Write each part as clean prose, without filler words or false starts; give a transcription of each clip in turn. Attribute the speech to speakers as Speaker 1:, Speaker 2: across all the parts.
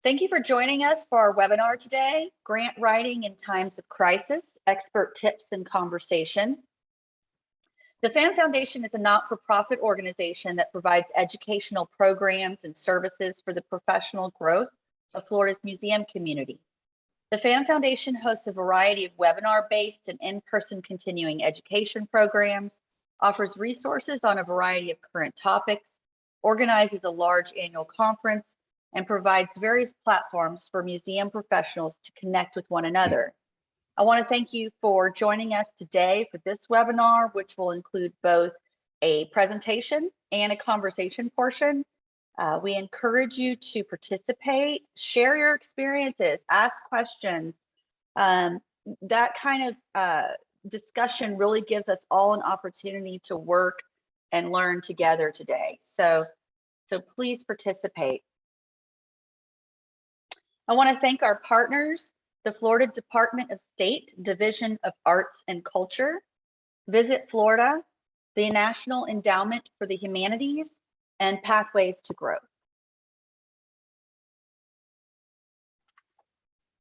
Speaker 1: Thank you for joining us for our webinar today, Grant Writing in Times of Crisis, Expert Tips and Conversation. The FAM Foundation is a not-for-profit organization that provides educational programs and services for the professional growth of Florida's museum community. The FAM Foundation hosts a variety of webinar-based and in-person continuing education programs, offers resources on a variety of current topics, organizes a large annual conference, and provides various platforms for museum professionals to connect with one another. I want to thank you for joining us today for this webinar, which will include both a presentation and a conversation portion. We encourage you to participate, share your experiences, ask questions. That kind of discussion really gives us all an opportunity to work and learn together today. So please participate. I want to thank our partners, the Florida Department of State, Division of Arts and Culture, Visit Florida, the National Endowment for the Humanities, and Pathways to Growth.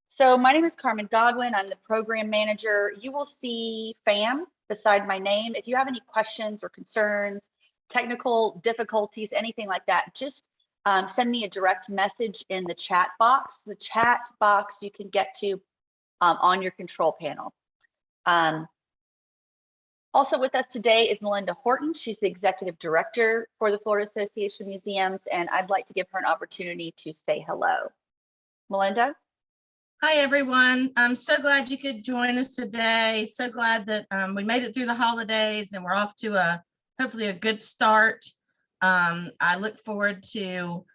Speaker 1: So my name is Carmen Godwin. I'm the program manager. You will see FAM beside my name. If you have any questions or concerns, technical difficulties, anything like that, just send me a direct message in the chat box. The chat box you can get to on your control panel. Also with us today is Melinda Horton. She's the executive director for the Florida Association of Museums, and I'd like to give her an opportunity to say hello. Melinda?
Speaker 2: Hi, everyone. I'm so glad you could join us today. So glad that we made it through the holidays and we're off to hopefully a good start. I look forward to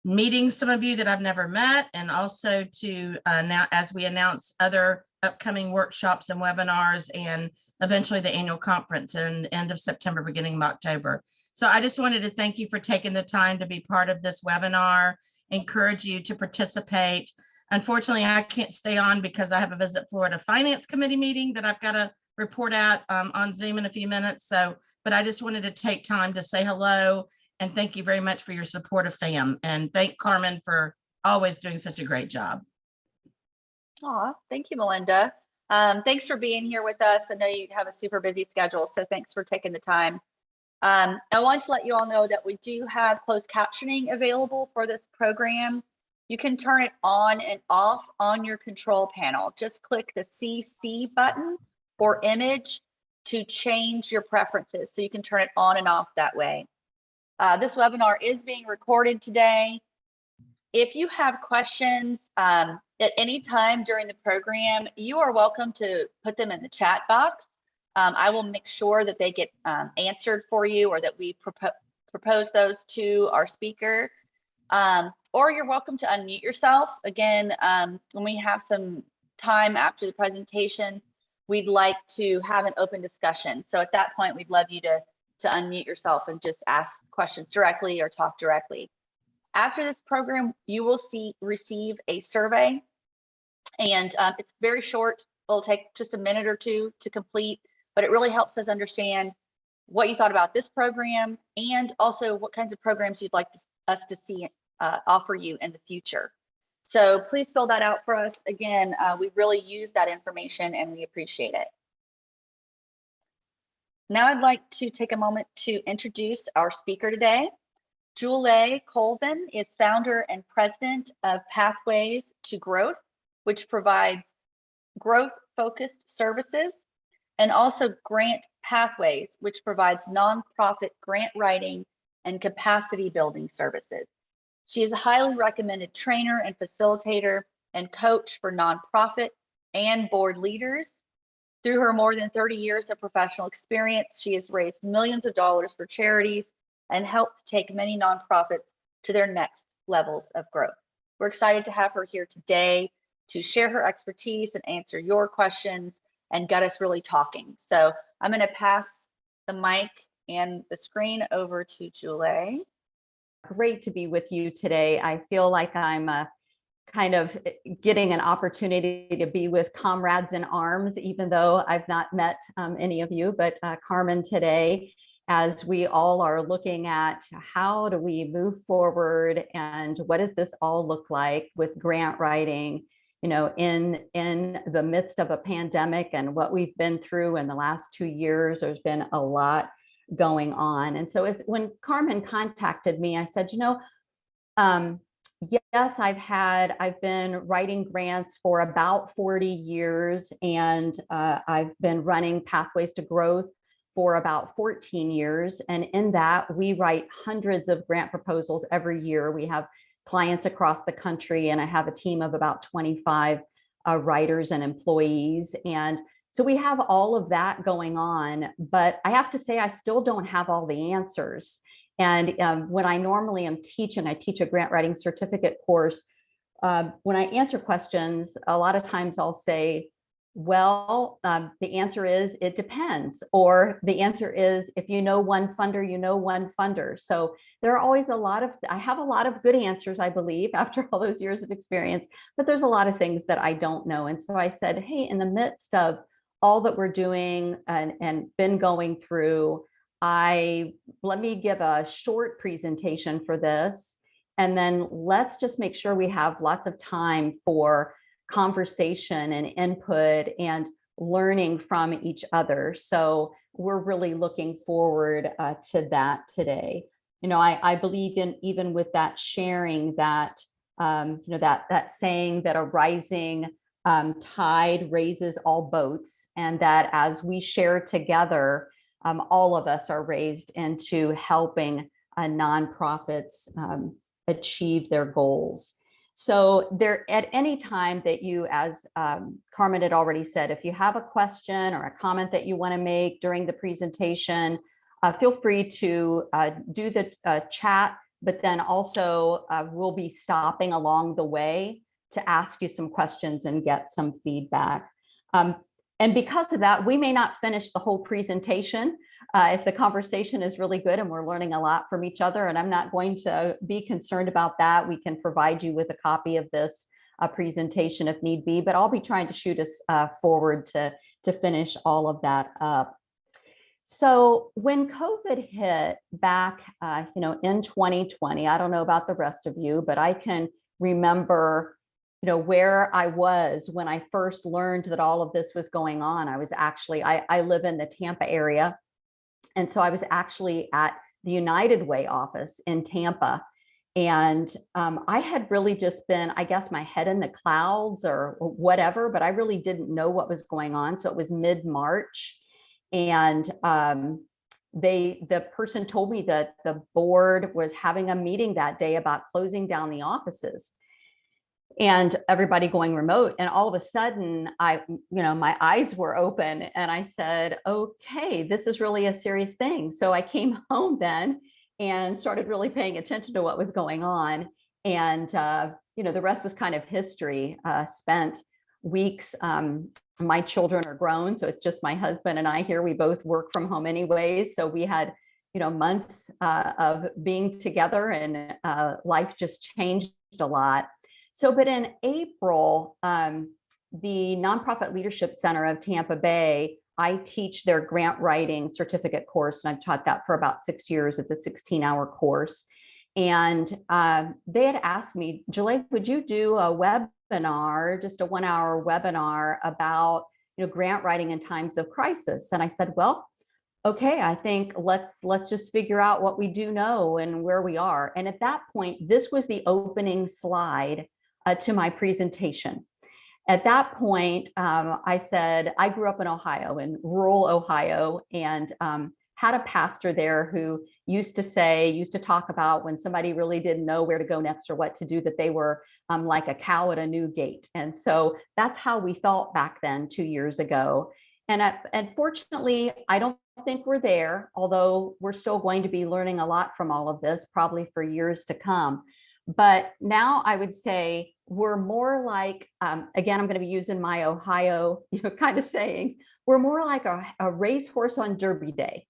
Speaker 2: meeting some of you that I've never met, and also to now as we announce other upcoming workshops and webinars, and eventually the annual conference in end of September, beginning of October. So I just wanted to thank you for taking the time to be part of this webinar, encourage you to participate. Unfortunately, I can't stay on because I have a Visit Florida Finance Committee meeting that I've got to report out on Zoom in a few minutes. But I just wanted to take time to say hello and thank you very much for your support of FAM, and thank Carmen for always doing such a great job.
Speaker 1: Aw, thank you, Melinda. Thanks for being here with us. I know you have a super busy schedule, so thanks for taking the time. I want to let you all know that we do have closed captioning available for this program. You can turn it on and off on your control panel. Just click the CC button or image to change your preferences, so you can turn it on and off that way. This webinar is being recorded today. If you have questions at any time during the program, you are welcome to put them in the chat box. I will make sure that they get answered for you, or that we propose those to our speaker. Or you're welcome to unmute yourself. Again, when we have some time after the presentation, we'd like to have an open discussion. So at that point, we'd love you to unmute yourself and just ask questions directly or talk directly. After this program, you will receive a survey, and it's very short. It'll take just a minute or two to complete, but it really helps us understand what you thought about this program, and also what kinds of programs you'd like us to see offer you in the future. So please fill that out for us. Again, we really use that information and we appreciate it. Now I'd like to take a moment to introduce our speaker today. Jule Colvin is founder and president of Pathways to Growth, which provides growth-focused services, and also Grant Pathways, which provides nonprofit grant writing and capacity building services. She is a highly recommended trainer and facilitator and coach for nonprofit and board leaders. Through her more than 30 years of professional experience, she has raised millions of dollars for charities and helped take many nonprofits to their next levels of growth. We're excited to have her here today to share her expertise and answer your questions and get us really talking. So I'm going to pass the mic and the screen over to Jule.
Speaker 3: Great to be with you today. I feel like I'm kind of getting an opportunity to be with comrades in arms, even though I've not met any of you, but Carmen today. as we all are looking at how do we move forward and what does this all look like with grant writing, in the midst of a pandemic and what we've been through in the last 2 years. There's been a lot going on. And so when Carmen contacted me, I said, yes, I've been writing grants for about 40 years, and I've been running Pathways to Growth for about 14 years. And in that, we write hundreds of grant proposals every year. We have clients across the country, and I have a team of about 25 writers and employees. And so we have all of that going on, but I have to say, I still don't have all the answers. And when I normally am teaching, I teach a grant writing certificate course. When I answer questions, a lot of times I'll say, well, the answer is it depends, or the answer is if you know one funder, you know one funder. So there are always I have a lot of good answers, I believe, after all those years of experience, but there's a lot of things that I don't know. And so I said, hey, in the midst of all that we're doing and been going through, let me give a short presentation for this, and then let's just make sure we have lots of time for conversation and input and learning from each other. So we're really looking forward to that today. I believe in, even with that sharing, that that saying that a rising tide raises all boats, and that as we share together, all of us are raised into helping nonprofits achieve their goals. So there, at any time that you, as Carmen had already said, if you have a question or a comment that you want to make during the presentation, feel free to do the chat, but then also we'll be stopping along the way to ask you some questions and get some feedback. And because of that, we may not finish the whole presentation if the conversation is really good and we're learning a lot from each other. And I'm not going to be concerned about that. We can provide you with a copy of this presentation if need be, but I'll be trying to shoot us forward to finish all of that up. So when COVID hit back, in 2020, I don't know about the rest of you, but I can remember where I was when I first learned that all of this was going on. I was actually, I live in the Tampa area. And so I was actually at the United Way office in Tampa. And I had really just been, I guess, my head in the clouds or whatever, but I really didn't know what was going on. So it was mid-March. And the person told me that the board was having a meeting that day about closing down the offices and everybody going remote. And all of a sudden, my eyes were open and I said, okay, this is really a serious thing. So I came home then and started really paying attention to what was going on. And, the rest was kind of history. Spent weeks, my children are grown, so it's just my husband and I here. We both work from home anyways. So we had, months of being together, and life just changed a lot. So, but in April, the Nonprofit Leadership Center of Tampa Bay, I teach their grant writing certificate course, and I've taught that for about 6 years. It's a 16-hour course. And they had asked me, Jule, would you do a webinar, just a 1-hour webinar about, grant writing in times of crisis? And I said, well, okay, I think let's just figure out what we do know and where we are. And at that point, this was the opening slide to my presentation. At that point, I said, I grew up in Ohio, in rural Ohio, and had a pastor there who used to talk about when somebody really didn't know where to go next or what to do, that they were like a cow at a new gate. And so that's how we felt back then 2 years ago. And fortunately, I don't think we're there, although we're still going to be learning a lot from all of this, probably for years to come. But now I would say we're more like, again, I'm going to be using my Ohio, kind of sayings. We're more like a racehorse on Derby Day.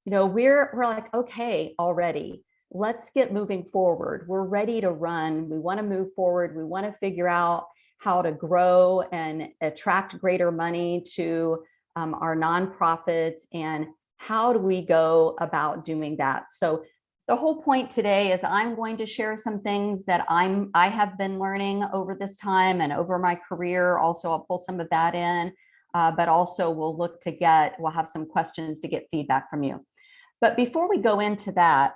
Speaker 3: We're like, okay, already, let's get moving forward. We're ready to run. We want to move forward. We want to figure out how to grow and attract greater money to our nonprofits, and how do we go about doing that? So the whole point today is I'm going to share some things that I have been learning over this time and over my career. Also, I'll pull some of that in, but also we'll have some questions to get feedback from you. But before we go into that,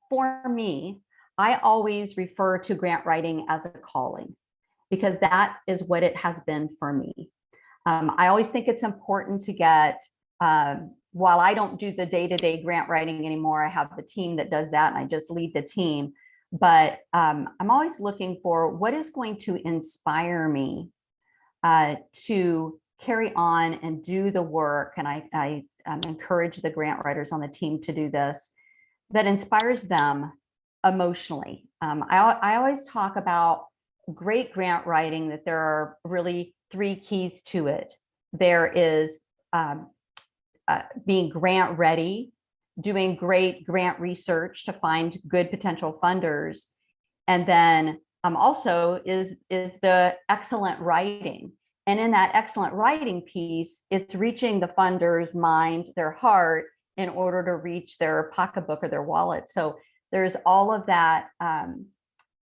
Speaker 3: for me, I always refer to grant writing as a calling, because that is what it has been for me. I always think it's important to get, while I don't do the day-to-day grant writing anymore, I have the team that does that and I just lead the team. But I'm always looking for what is going to inspire me to carry on and do the work. And I encourage the grant writers on the team to do this, that inspires them emotionally. I always talk about great grant writing, that there are really 3 keys to it. There is being grant ready, doing great grant research to find good potential funders, and then also is the excellent writing. And in that excellent writing piece, it's reaching the funder's mind, their heart, in order to reach their pocketbook or their wallet. So there's all of that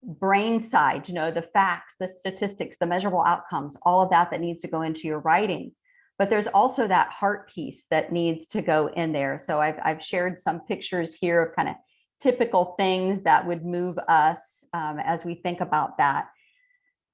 Speaker 3: brain side, the facts, the statistics, the measurable outcomes, all of that needs to go into your writing. But there's also that heart piece that needs to go in there. So I've shared some pictures here of kind of typical things that would move us as we think about that.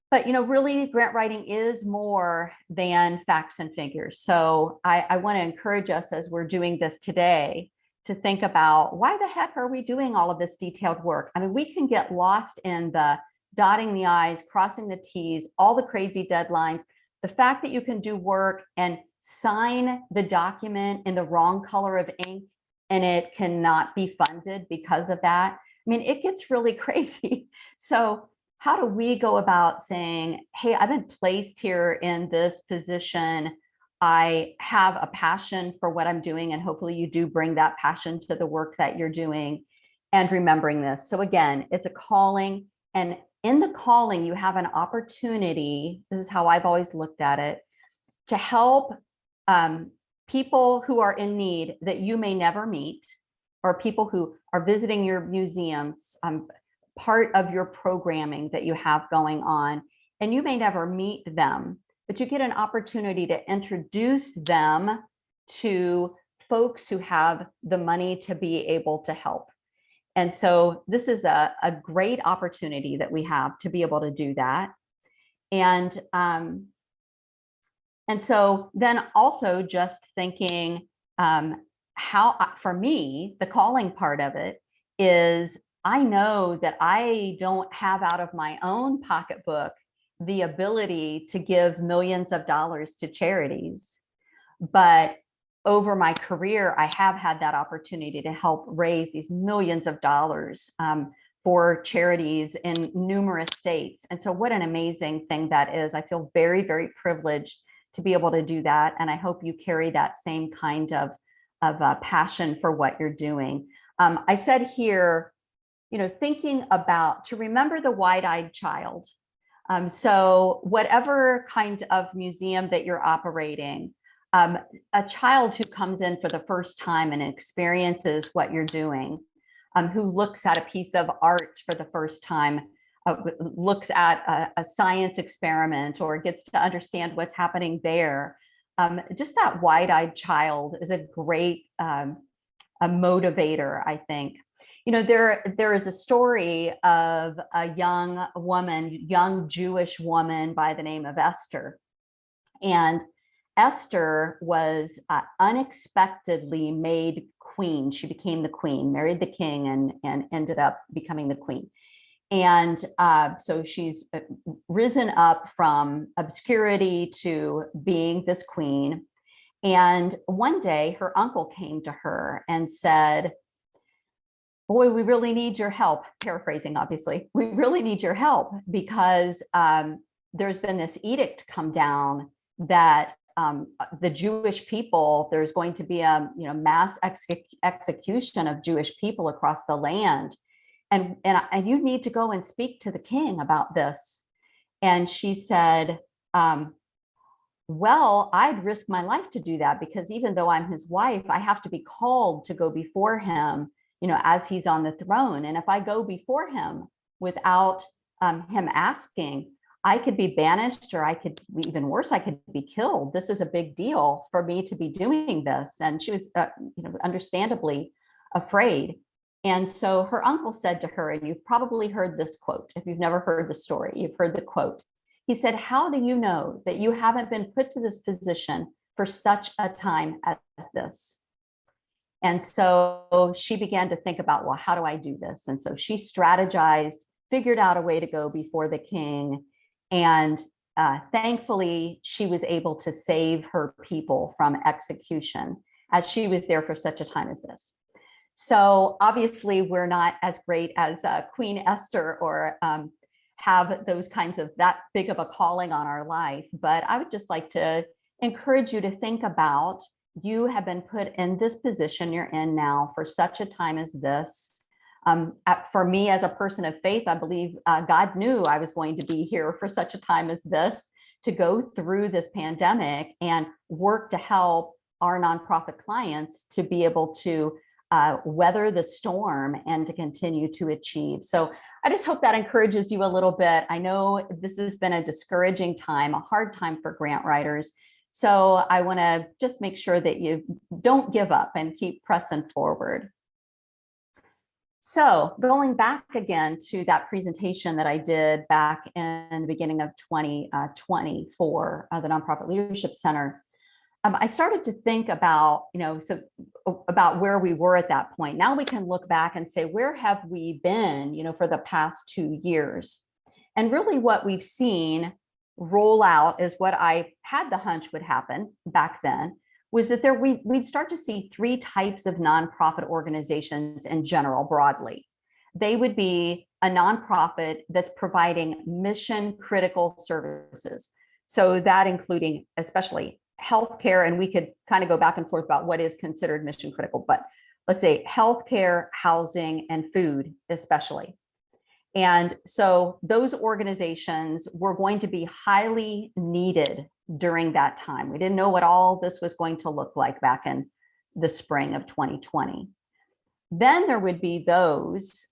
Speaker 3: But really, grant writing is more than facts and figures. So I want to encourage us, as we're doing this today, to think about, why the heck are we doing all of this detailed work? I mean, we can get lost in the dotting the I's, crossing the T's, all the crazy deadlines. The fact that you can do work and sign the document in the wrong color of ink and it cannot be funded because of that, I mean, it gets really crazy. So how do we go about saying, hey, I've been placed here in this position, I have a passion for what I'm doing, and hopefully you do bring that passion to the work that you're doing, and remembering this. So again, it's a calling, and in the calling, you have an opportunity, this is how I've always looked at it, to help people who are in need that you may never meet, or people who are visiting your museums, part of your programming that you have going on, and you may never meet them, but you get an opportunity to introduce them to folks who have the money to be able to help. And so this is a great opportunity that we have to be able to do that. And so then also just thinking how, for me, the calling part of it is, I know that I don't have out of my own pocketbook the ability to give millions of dollars to charities, but over my career, I have had that opportunity to help raise these millions of dollars for charities in numerous states. And so what an amazing thing that is. I feel very, very privileged to be able to do that. And I hope you carry that same kind of passion for what you're doing. I said here, thinking about, to remember the wide-eyed child. So whatever kind of museum that you're operating, a child who comes in for the first time and experiences what you're doing, who looks at a piece of art for the first time, looks at a science experiment, or gets to understand what's happening there. Just that wide-eyed child is a great a motivator, I think. There is a story of a young Jewish woman by the name of Esther. And Esther was unexpectedly made queen. She became the queen, married the king, and ended up becoming the queen. And so she's risen up from obscurity to being this queen. And one day her uncle came to her and said, boy, we really need your help. Paraphrasing, obviously. We really need your help because there's been this edict come down that the Jewish people, there's going to be a mass execution of Jewish people across the land. And you need to go and speak to the king about this. And she said, well, I'd risk my life to do that, because even though I'm his wife, I have to be called to go before him, as he's on the throne. And if I go before him without him asking, I could be banished, or I could, even worse, I could be killed. This is a big deal for me to be doing this. And she was, understandably afraid. And so her uncle said to her, and you've probably heard this quote. If you've never heard the story, you've heard the quote. He said, "How do you know that you haven't been put to this position for such a time as this?" And so she began to think about, well, how do I do this? And so she strategized, figured out a way to go before the king. And thankfully, she was able to save her people from execution, as she was there for such a time as this. So obviously, we're not as great as Queen Esther, or have those kinds of, that big of a calling on our life. But I would just like to encourage you to think about, you have been put in this position you're in now for such a time as this. For me, as a person of faith, I believe God knew I was going to be here for such a time as this, to go through this pandemic and work to help our nonprofit clients to be able to weather the storm and to continue to achieve. So I just hope that encourages you a little bit. I know this has been a discouraging time, a hard time for grant writers. So I want to just make sure that you don't give up and keep pressing forward. So going back again to that presentation that I did back in the beginning of 2020 for the Nonprofit Leadership Center, I started to think about, about where we were at that point. Now we can look back and say, where have we been, for the past 2 years? And really what we've seen roll out is what I had the hunch would happen back then, was that we'd start to see 3 types of nonprofit organizations in general, broadly. They would be a nonprofit that's providing mission critical services. So that including especially healthcare, and we could kind of go back and forth about what is considered mission critical, but let's say healthcare, housing, and food especially. And so those organizations were going to be highly needed during that time. We didn't know what all this was going to look like back in the spring of 2020. Then there would be those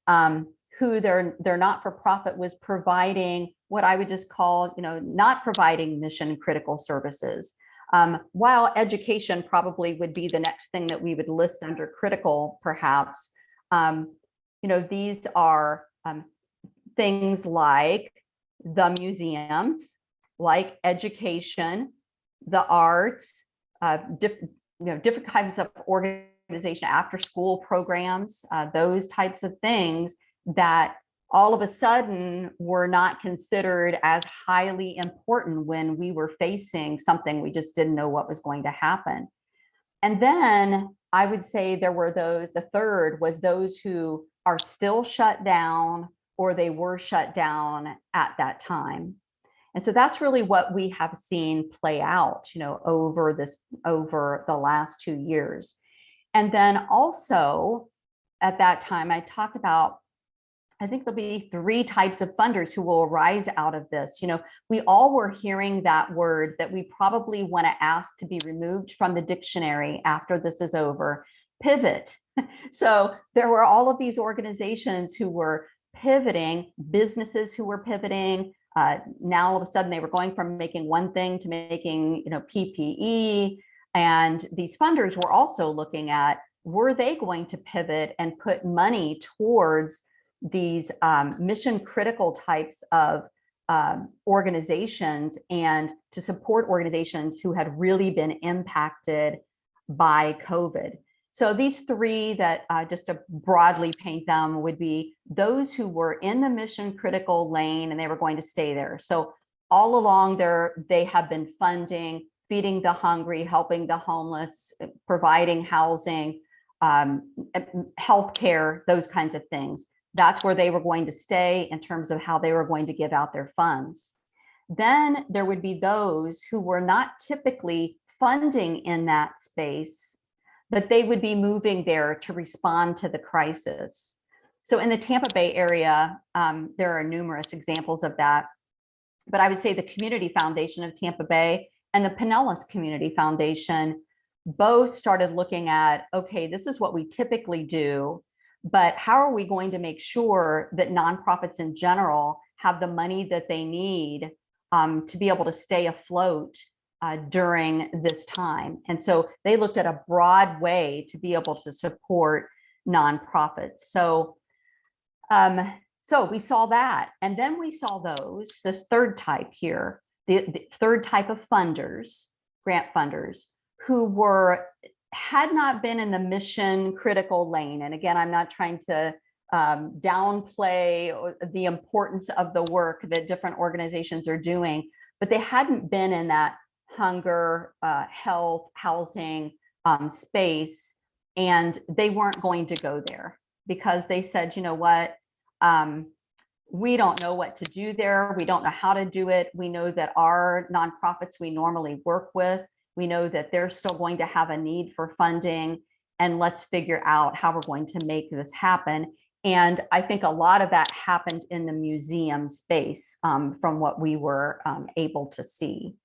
Speaker 3: who their not-for-profit was providing what I would just call, not providing mission critical services. While education probably would be the next thing that we would list under critical, perhaps, these are things like the museums, like education, the arts, different kinds of organization, after school programs, those types of things that all of a sudden were not considered as highly important when we were facing something we just didn't know what was going to happen. And then I would say there were those, the third was those who are still shut down, or they were shut down at that time. And so that's really what we have seen play out, over the last 2 years. And then also at that time, I talked about, I think there'll be 3 types of funders who will arise out of this. We all were hearing that word that we probably want to ask to be removed from the dictionary after this is over: pivot. So there were all of these organizations who were pivoting, businesses who were pivoting. Now all of a sudden they were going from making one thing to making, PPE. And these funders were also looking at, were they going to pivot and put money towards these mission critical types of organizations, and to support organizations who had really been impacted by COVID. So these 3 that just to broadly paint them would be those who were in the mission critical lane and they were going to stay there. So all along there, they have been funding, feeding the hungry, helping the homeless, providing housing, healthcare, those kinds of things. That's where they were going to stay in terms of how they were going to give out their funds. Then there would be those who were not typically funding in that space, but they would be moving there to respond to the crisis. So in the Tampa Bay area, there are numerous examples of that. But I would say the Community Foundation of Tampa Bay and the Pinellas Community Foundation both started looking at, okay, this is what we typically do, but how are we going to make sure that nonprofits in general have the money that they need to be able to stay afloat during this time? And so they looked at a broad way to be able to support nonprofits. So we saw that. And then we saw this third type here, the third type of funders, grant funders, who had not been in the mission critical lane. And again, I'm not trying to downplay the importance of the work that different organizations are doing, but they hadn't been in that hunger, health, housing space, and they weren't going to go there because they said, you know what, we don't know what to do there. We don't know how to do it. We know that our nonprofits we normally work with, we know that they're still going to have a need for funding, and let's figure out how we're going to make this happen. And I think a lot of that happened in the museum space from what we were able to see.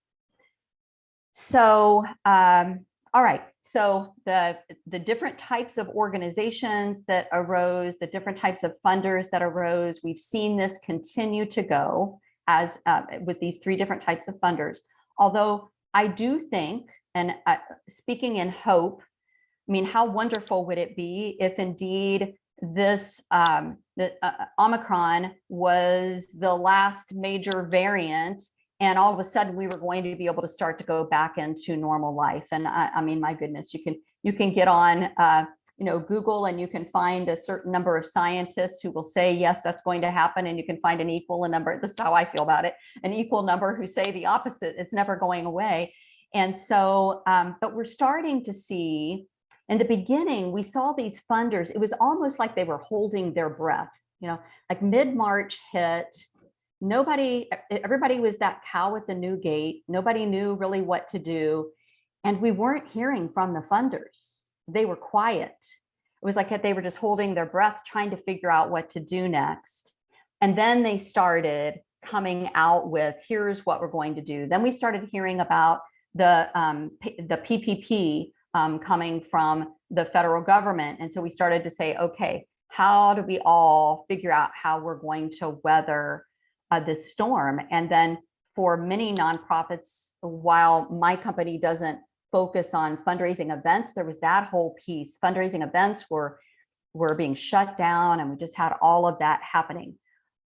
Speaker 3: So, all right, so the different types of organizations that arose, the different types of funders that arose, we've seen this continue to go as with these three different types of funders. Although I do think, and speaking in hope, I mean, how wonderful would it be if indeed this Omicron was the last major variant, and all of a sudden we were going to be able to start to go back into normal life. And I mean, my goodness, you can get on Google, and you can find a certain number of scientists who will say, yes, that's going to happen. And you can find an equal number. This is how I feel about it. An equal number who say the opposite. It's never going away. And so, but we're starting to see, in the beginning, we saw these funders. It was almost like they were holding their breath, like mid-March hit. Everybody was that cow at the new gate. Nobody knew really what to do. And we weren't hearing from the funders. They were quiet. It was like they were just holding their breath, trying to figure out what to do next. And then they started coming out with, here's what we're going to do. Then we started hearing about the PPP coming from the federal government. And so we started to say, okay, how do we all figure out how we're going to weather this storm? And then for many nonprofits, while my company doesn't focus on fundraising events, there was that whole piece. Fundraising events were being shut down, and we just had all of that happening.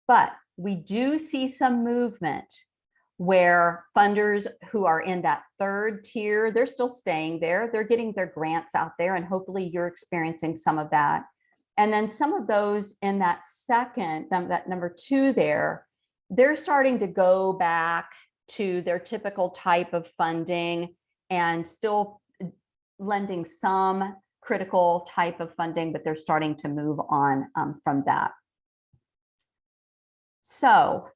Speaker 3: But we do see some movement where funders who are in that third tier, they're still staying there. They're getting their grants out there, and hopefully you're experiencing some of that. And then some of those in that second, that number two there, they're starting to go back to their typical type of funding and still lending some critical type of funding, but they're starting to move on from that. So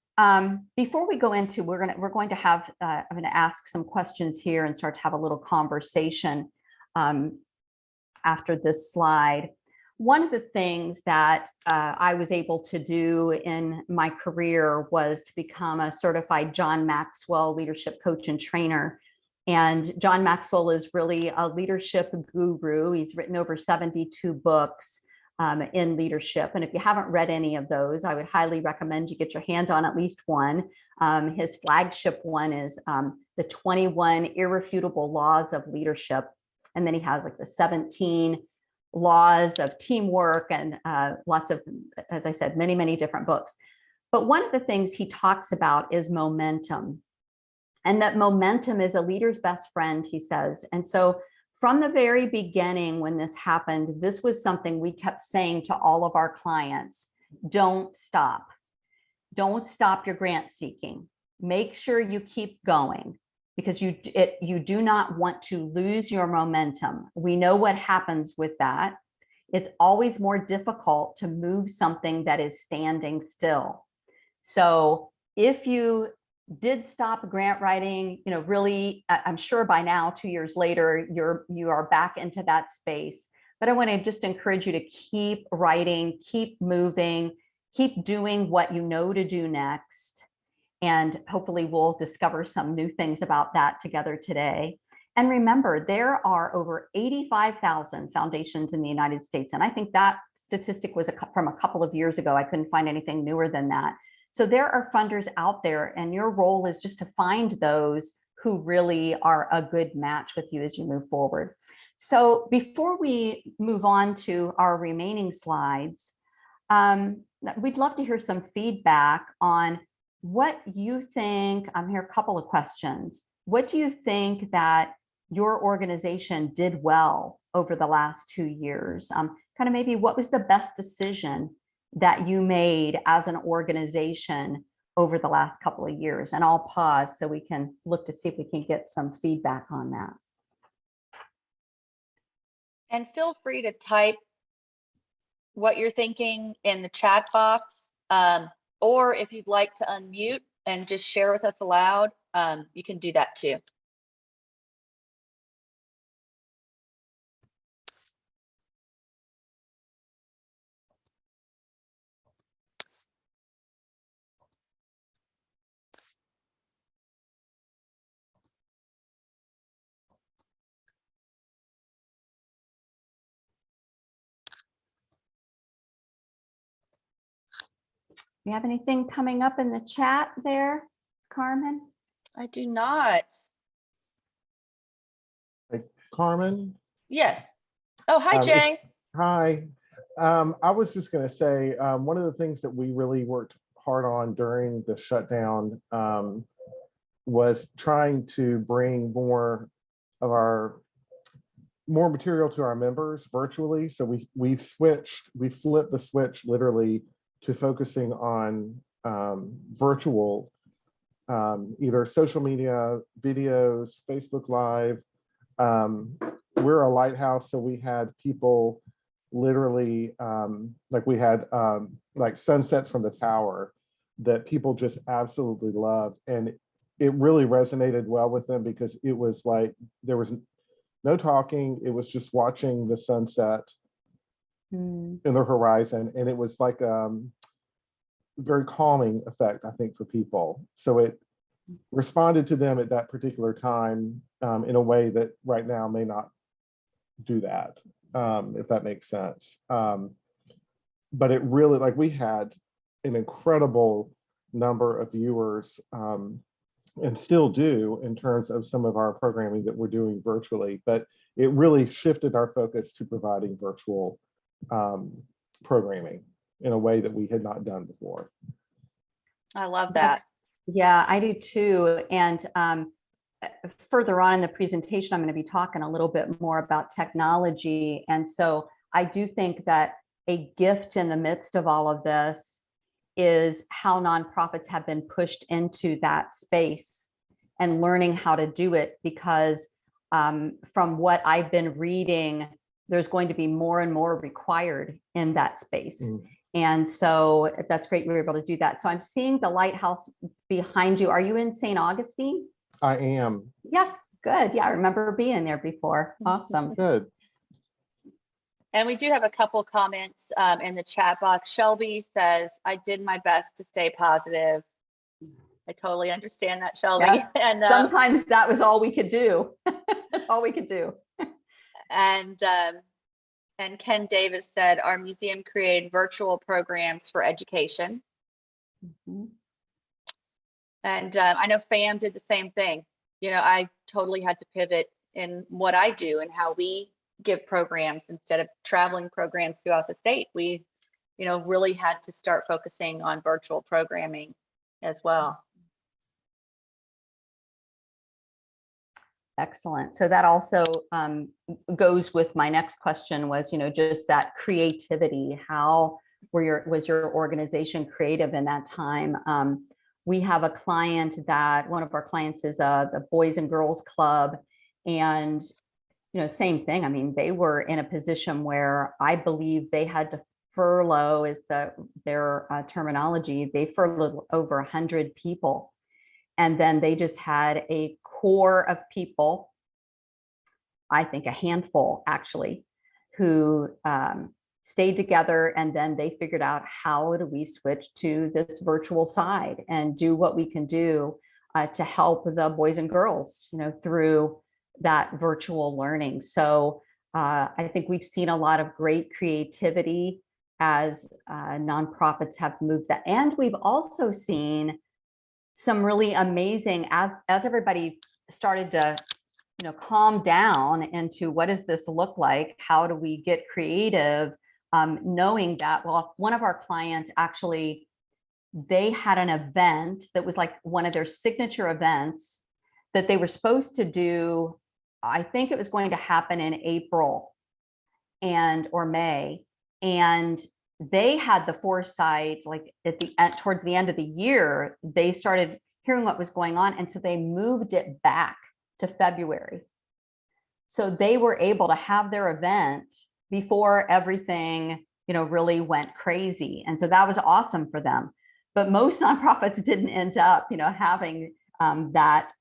Speaker 3: before we go into, we're going to have, I'm going to ask some questions here and start to have a little conversation after this slide. One of the things that I was able to do in my career was to become a certified John Maxwell leadership coach and trainer. And John Maxwell is really a leadership guru. He's written over 72 books in leadership. And if you haven't read any of those, I would highly recommend you get your hand on at least one. His flagship one is the 21 Irrefutable Laws of Leadership. And then he has like the 17 laws of teamwork and lots of, as I said, many, many different books. But one of the things he talks about is momentum. And that momentum is a leader's best friend, he says. And so from the very beginning, when this happened, this was something we kept saying to all of our clients: don't stop. Don't stop your grant seeking. Make sure you keep going, because you do not want to lose your momentum. We know what happens with that. It's always more difficult to move something that is standing still. So if you did stop grant writing, really, I'm sure by now, 2 years later, you are back into that space. But I want to just encourage you to keep writing, keep moving, keep doing what you know to do next. And hopefully we'll discover some new things about that together today. And remember, there are over 85,000 foundations in the United States. And I think that statistic was from a couple of years ago. I couldn't find anything newer than that. So there are funders out there, and your role is just to find those who really are a good match with you as you move forward. So before we move on to our remaining slides, we'd love to hear some feedback on what you think. I'm here, a couple of questions. What do you think that your organization did well over the last 2 years? Kind of maybe what was the best decision that you made as an organization over the last couple of years? And I'll pause so we can look to see if we can get some feedback on that.
Speaker 1: And feel free to type what you're thinking in the chat box, or if you'd like to unmute and just share with us aloud, you can do that too.
Speaker 3: You have anything coming up in the chat there, Carmen?
Speaker 1: I do not.
Speaker 4: Hey, Carmen?
Speaker 1: Yes. Oh, hi, Jay.
Speaker 4: Hi. I was just going to say, one of the things that we really worked hard on during the shutdown was trying to bring more material to our members virtually. So we flipped the switch literally to focusing on virtual, either social media, videos, Facebook Live. We're a lighthouse, so we had people literally, like we had like sunsets from the tower that people just absolutely loved. And it really resonated well with them because it was like, there was no talking, it was just watching the sunset in the horizon. And it was like very calming effect, I think, for people. So it responded to them at that particular time in a way that right now may not do that, if that makes sense. But it really, like, we had an incredible number of viewers and still do in terms of some of our programming that we're doing virtually, but it really shifted our focus to providing virtual programming in a way that we had not done before.
Speaker 1: I love that.
Speaker 3: Yeah, I do too. And further on in the presentation, I'm going to be talking a little bit more about technology. And so I do think that a gift in the midst of all of this is how nonprofits have been pushed into that space and learning how to do it, because from what I've been reading, there's going to be more and more required in that space. And so that's great you were able to do that. So I'm seeing the lighthouse behind you. Are you in St. Augustine?
Speaker 4: I am.
Speaker 3: Yeah, good. Yeah, I remember being there before. Awesome.
Speaker 4: Good.
Speaker 1: And we do have a couple comments in the chat box. Shelby says, I did my best to stay positive. I totally understand that, Shelby.
Speaker 3: Yeah.
Speaker 1: And
Speaker 3: sometimes that was all we could do. That's all we could do.
Speaker 1: And Ken Davis said, our museum created virtual programs for education. And I know FAM did the same thing. You know, I totally had to pivot in what I do and how we give programs instead of traveling programs throughout the state. We, you know, really had to start focusing on virtual programming as well.
Speaker 3: Excellent. So that also goes with my next question was, you know, just that creativity. How was your organization creative in that time? We have a client that one of our clients is the Boys and Girls Club, and you know, same thing. I mean, they were in a position where I believe they had to furlough, is their terminology. They furloughed over 100 people, and then they just had a core of people, I think a handful actually, who stayed together, and then they figured out, how do we switch to this virtual side and do what we can do to help the boys and girls, through that virtual learning. So I think we've seen a lot of great creativity as nonprofits have moved that. And we've also seen some really amazing, as everybody started to calm down into, what does this look like? How do we get creative? Knowing that, well, one of our clients actually, they had an event that was like one of their signature events that they were supposed to do. I think it was going to happen in April or May. And they had the foresight, like at the end, towards the end of the year, they started hearing what was going on. And so they moved it back to February. So they were able to have their event before everything, really went crazy. And so that was awesome for them. But most nonprofits didn't end up, having that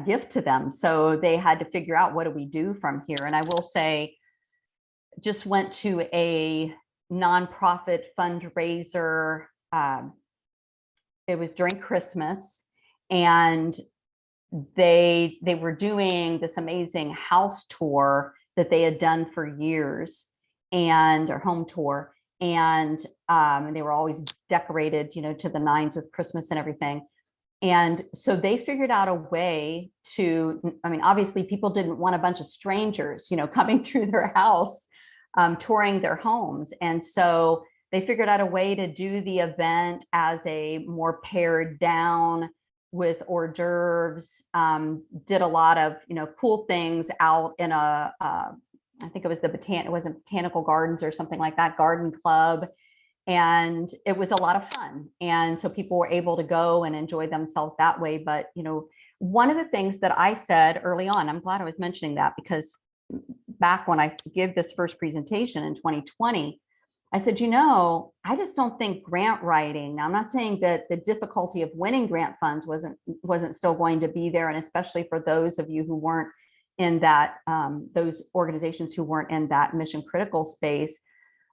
Speaker 3: gift to them. So they had to figure out, what do we do from here? And I will say, just went to a nonprofit fundraiser. It was during Christmas, and they were doing this amazing house tour that they had done for years, or home tour. And they were always decorated, to the nines with Christmas and everything. And so they figured out a way to, obviously people didn't want a bunch of strangers, coming through their house, touring their homes. And so they figured out a way to do the event as a more pared down with hors d'oeuvres, did a lot of, cool things out in I think it was it wasn't Botanical Gardens or something like that, garden club. And it was a lot of fun. And so people were able to go and enjoy themselves that way. But, one of the things that I said early on, I'm glad I was mentioning that, because back when I gave this first presentation in 2020, I said, I just don't think grant writing, now I'm not saying that the difficulty of winning grant funds wasn't still going to be there. And especially for those of you who weren't in that, those organizations who weren't in that mission critical space.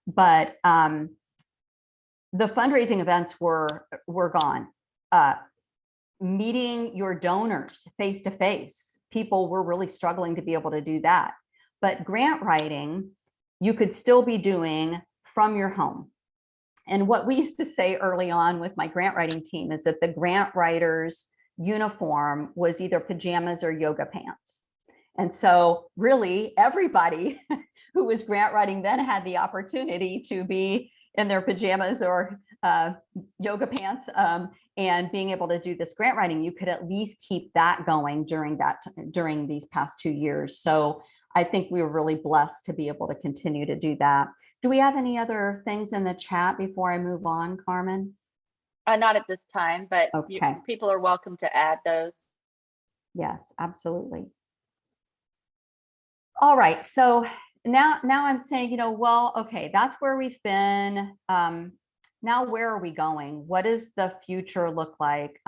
Speaker 3: But the fundraising events were gone. Meeting your donors face to face, people were really struggling to be able to do that. But grant writing, you could still be doing from your home. And what we used to say early on with my grant writing team is that the grant writer's uniform was either pajamas or yoga pants. And so really everybody who was grant writing then had the opportunity to be in their pajamas or yoga pants, and being able to do this grant writing. You could at least keep that going during these past 2 years. So I think we were really blessed to be able to continue to do that. Do we have any other things in the chat before I move on, Carmen?
Speaker 1: Not at this time, but
Speaker 3: Okay.
Speaker 1: people are welcome to add those.
Speaker 3: Yes, absolutely. All right. So now I'm saying, well, okay, that's where we've been. Now, where are we going? What does the future look like?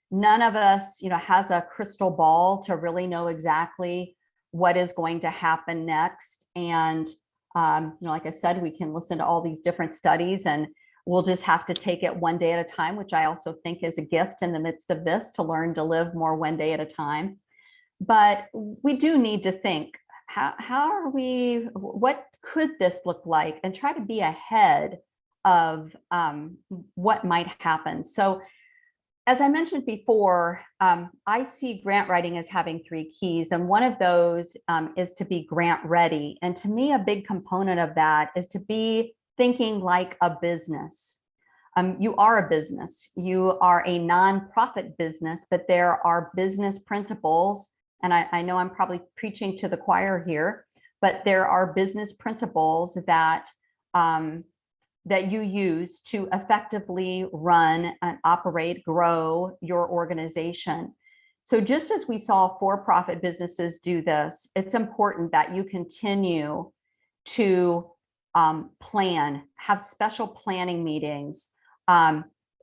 Speaker 3: None of us, has a crystal ball to really know exactly what is going to happen next. And, like I said, we can listen to all these different studies, and we'll just have to take it one day at a time, which I also think is a gift in the midst of this, to learn to live more one day at a time. But we do need to think, what could this look like, and try to be ahead of what might happen. So as I mentioned before, I see grant writing as having 3 keys. And one of those is to be grant ready. And to me, a big component of that is to be thinking like a business. You are a business. You are a nonprofit business, but there are business principles. And I know I'm probably preaching to the choir here, but there are business principles that that you use to effectively run and operate, grow your organization. So just as we saw for-profit businesses do this, it's important that you continue to plan, have special planning meetings,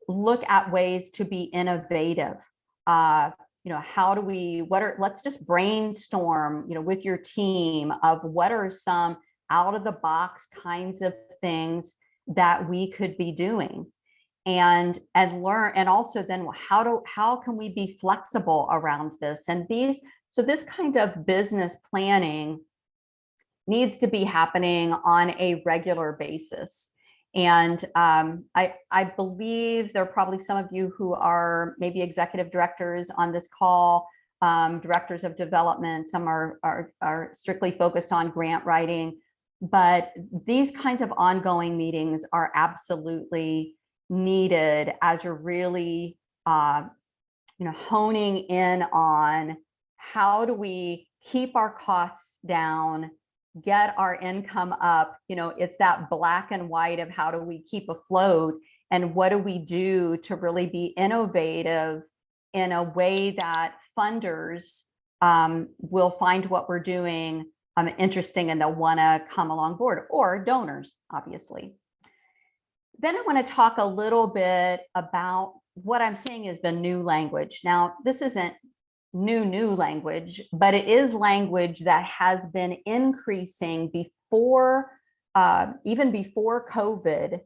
Speaker 3: look at ways to be innovative. Let's just brainstorm, with your team of what are some out of the box kinds of things that we could be doing, and learn, and also then how can we be flexible around this? And so this kind of business planning needs to be happening on a regular basis. And I believe there are probably some of you who are maybe executive directors on this call, directors of development. Some are strictly focused on grant writing, but these kinds of ongoing meetings are absolutely needed as you're really, honing in on how do we keep our costs down, get our income up. It's that black and white of how do we keep afloat, and what do we do to really be innovative in a way that funders will find what we're doing interesting, and they'll want to come along board, or donors, obviously. Then I want to talk a little bit about what I'm saying is the new language. Now, this isn't new language, but it is language that has been increasing before, even before COVID.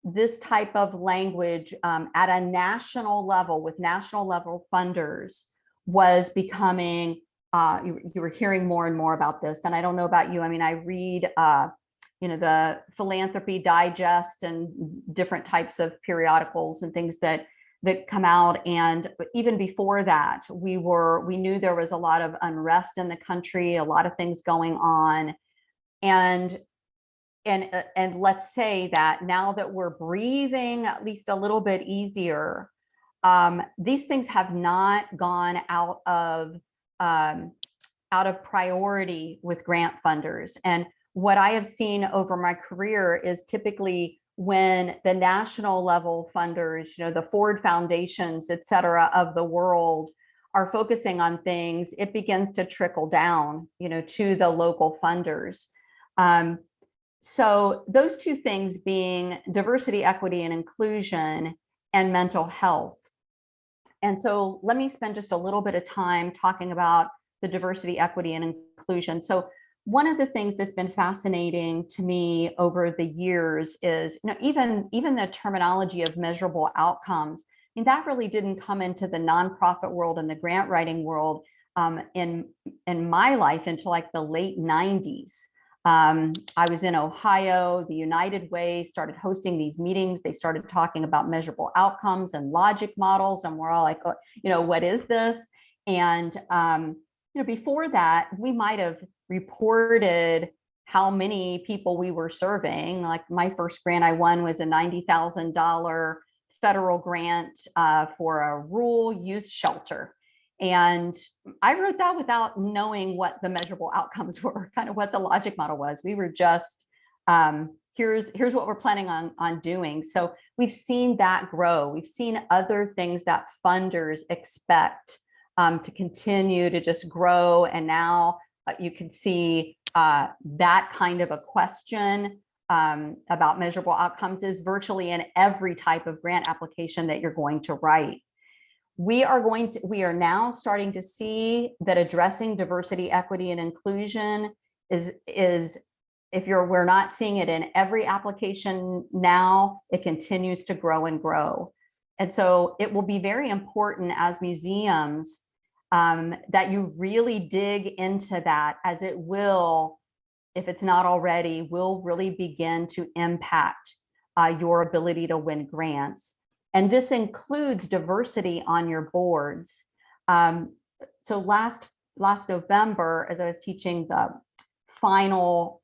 Speaker 3: This type of language at a national level with national level funders was becoming, you were hearing more and more about this. And I don't know about you. I mean, I read, the Philanthropy Digest and different types of periodicals and things that come out. And even before that, we knew there was a lot of unrest in the country, a lot of things going on. And let's say that now that we're breathing at least a little bit easier, these things have not gone out of priority with grant funders. And what I have seen over my career is typically when the national level funders, the Ford Foundations, et cetera, of the world are focusing on things, it begins to trickle down, to the local funders. So those two things being diversity, equity, and inclusion, and mental health. And so let me spend just a little bit of time talking about the diversity, equity, and inclusion. So one of the things that's been fascinating to me over the years is, even the terminology of measurable outcomes. I mean, that really didn't come into the nonprofit world and the grant writing world in my life until like the late 90s. I was in Ohio. The United Way started hosting these meetings. They started talking about measurable outcomes and logic models, and we're all like, what is this? And before that, we might have reported how many people we were serving. Like my first grant I won was a $90,000 federal grant for a rural youth shelter. And I wrote that without knowing what the measurable outcomes were, kind of what the logic model was. We were just, here's what we're planning on doing. So we've seen that grow. We've seen other things that funders expect to continue to just grow. And now you can see that kind of a question about measurable outcomes is virtually in every type of grant application that you're going to write. We are now starting to see that addressing diversity, equity, and inclusion is we're not seeing it in every application now, it continues to grow and grow. And so it will be very important as museums that you really dig into that, as it will, if it's not already, will really begin to impact your ability to win grants. And this includes diversity on your boards. So last November, as I was teaching the final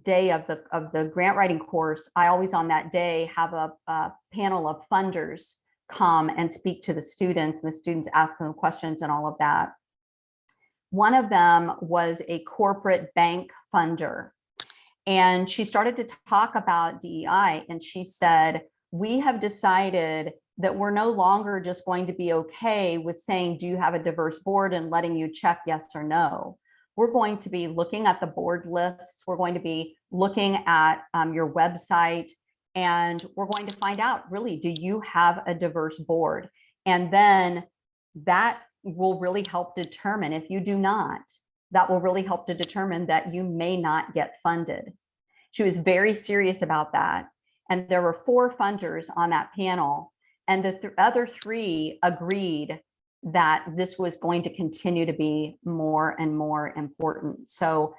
Speaker 3: day of the grant writing course, I always on that day have a panel of funders come and speak to the students, and the students ask them questions and all of that. One of them was a corporate bank funder, and she started to talk about DEI, and she said, we have decided that we're no longer just going to be okay with saying, do you have a diverse board, and letting you check yes or no. We're going to be looking at the board lists. We're going to be looking at your website, and we're going to find out, really, do you have a diverse board? And then that will really help determine, if you do not, that will really help to determine that you may not get funded. She was very serious about that. And there were 4 funders on that panel, and the other 3 agreed that this was going to continue to be more and more important. So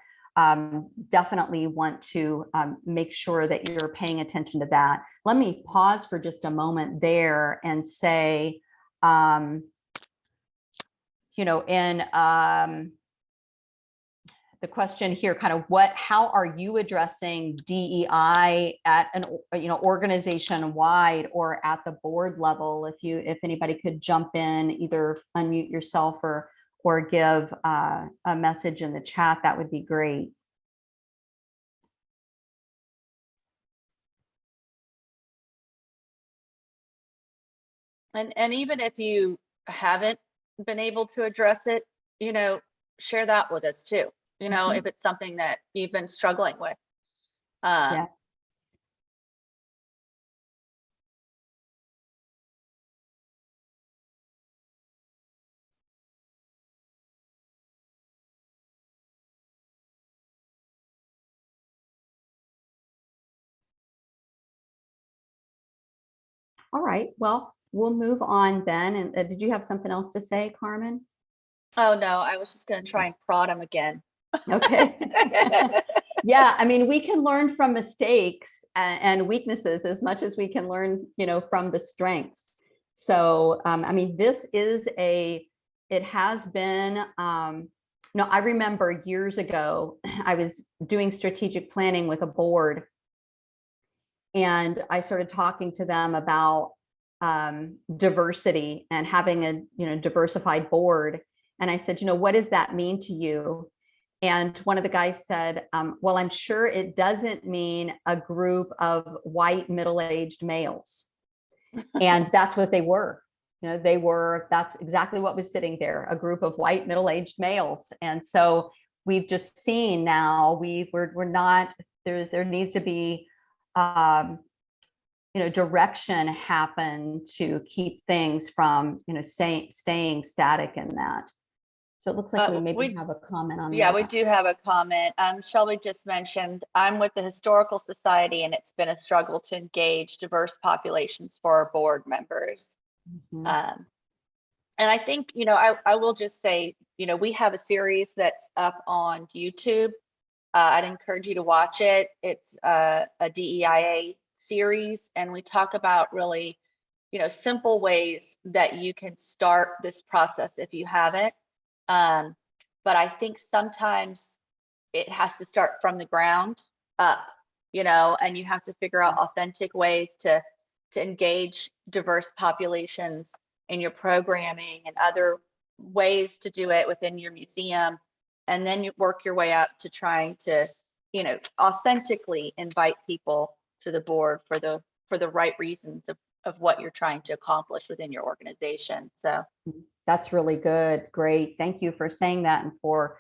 Speaker 3: definitely want to make sure that you're paying attention to that. Let me pause for just a moment there and say, in the question here, kind of how are you addressing DEI at an, organization wide or at the board level? If anybody could jump in, either unmute yourself or give a message in the chat, that would be great.
Speaker 1: And even if you haven't been able to address it, share that with us too. If it's something that you've been struggling with.
Speaker 3: Yeah. All right, well, we'll move on then. And did you have something else to say, Carmen?
Speaker 1: Oh, no, I was just going to try and prod him again.
Speaker 3: Okay. Yeah, I mean, we can learn from mistakes and weaknesses as much as we can learn, from the strengths. So, I mean, it has been, I remember years ago, I was doing strategic planning with a board, and I started talking to them about diversity and having a, diversified board. And I said, what does that mean to you? And one of the guys said, well, I'm sure it doesn't mean a group of white middle-aged males. And that's what they were. That's exactly what was sitting there, a group of white middle-aged males. And so we've just seen now we're not, there needs to be, direction happen to keep things from, staying static in that. So it looks like we maybe have a comment on that.
Speaker 1: Yeah, we do have a comment. Shelby just mentioned, I'm with the Historical Society, and it's been a struggle to engage diverse populations for our board members. And I think, I will just say, we have a series that's up on YouTube. I'd encourage you to watch it. It's a DEIA series, and we talk about really, simple ways that you can start this process if you haven't. But I think sometimes it has to start from the ground up, and you have to figure out authentic ways to engage diverse populations in your programming and other ways to do it within your museum. And then you work your way up to trying to, authentically invite people to the board for the right reasons of what you're trying to accomplish within your organization. So
Speaker 3: that's really good. Great. Thank you for saying that and for